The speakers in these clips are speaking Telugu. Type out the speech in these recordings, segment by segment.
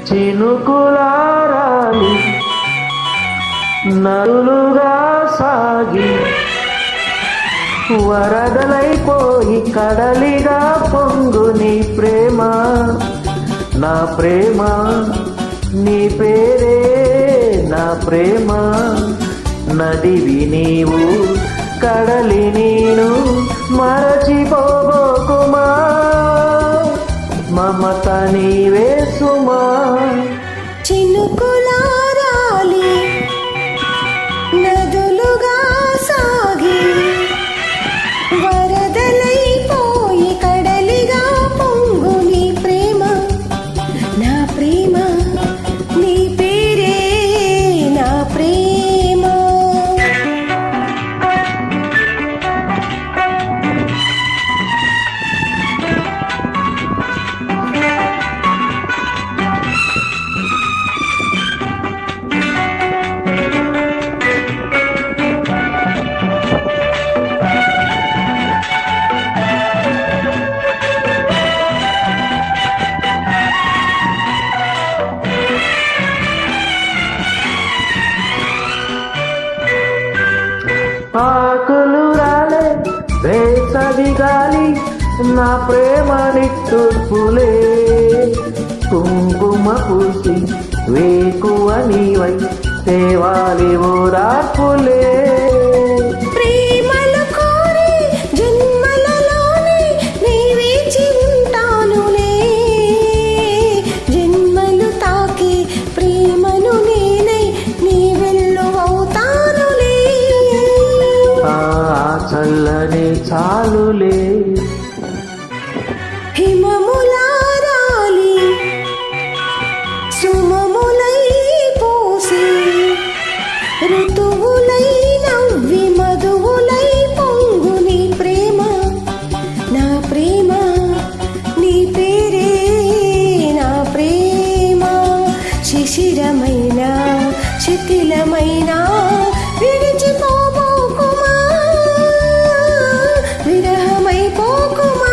చినుకులారాలి నదులుగా సాగి వరదలైపోయి కడలిగా పొంగు నీ ప్రేమ, నా ప్రేమ, నీ పేరే నా ప్రేమ. నదివి నీవు కడలి నేను మరచిపోబోకుమా, మమత నీవే సుమా. చినుకులారాలి నదులుగా సాగి వరదలైపోయి కడలిగా పొంగు నీ ప్రేమ, నా ప్రేమ, నీ పేరే నా ప్రేమ. ఆకులు రాలే వేసవి గాలి నా ప్రేమ నిట్టూర్పులే, కుంకుమ పూసి వేకువ నీవై తేవాలి ఓదార్పులే. ప్రేమలు కోరి జన్మలలోనే నీ వేచి ఉంటానులే, జన్మలు తాకి ప్రేమను నేనై నీ వెల్లువవుతానులే. ఆ చల్లని చాలులే. హిమములారాలి సుమములై పోసి ఋతువులై నవ్వి మధువులై పొంగు నీ ప్రేమ, నా ప్రేమ, నీ పేరే నా ప్రేమ. శిశిరమైన శిథిలమైన విడిచిపోబోకుమా, విరహమైపోకుమా.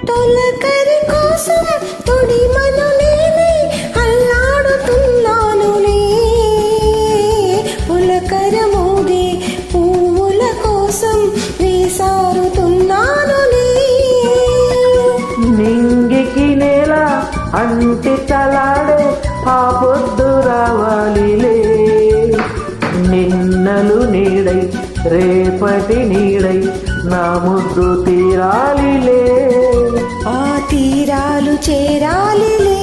తొలకరి కోసం తొడిమను నేనే అల్లాడుతున్నానులే, పులకర మోగే పువ్వుల కోసం వేసారుతున్నానులే. నింగికి నేల అంటి తలాడే ఆ పొద్దు రావాలిలే, నిన్నలు నీడై రేపటి నీడై నా ముద్దు తీరాలిలే. ఆ తీరాలు చేరాలిలే.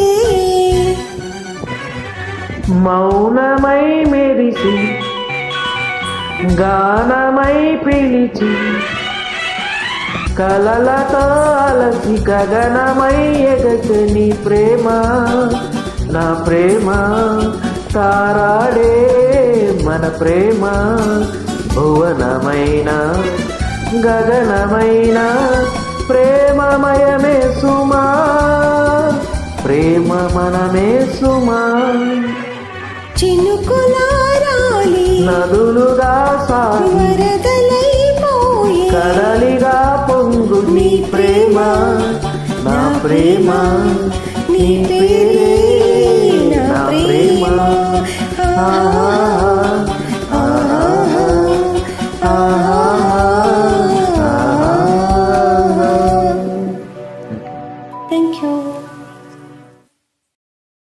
మౌనమై మెరిసి గానమై పిలిచి కలలతో అలసి గగనమై ఎగసని ప్రేమ, నా ప్రేమ. తారాడే మన ప్రేమ భువనమైన గగనమైన ప్రేమమయమే సుమా, ప్రేమ మనమే సుమా. చినుకులారాలి నదులుగా సాగి వరదలైపోయి కడలిగా పొంగు నీ ప్రేమ, నా ప్రేమ.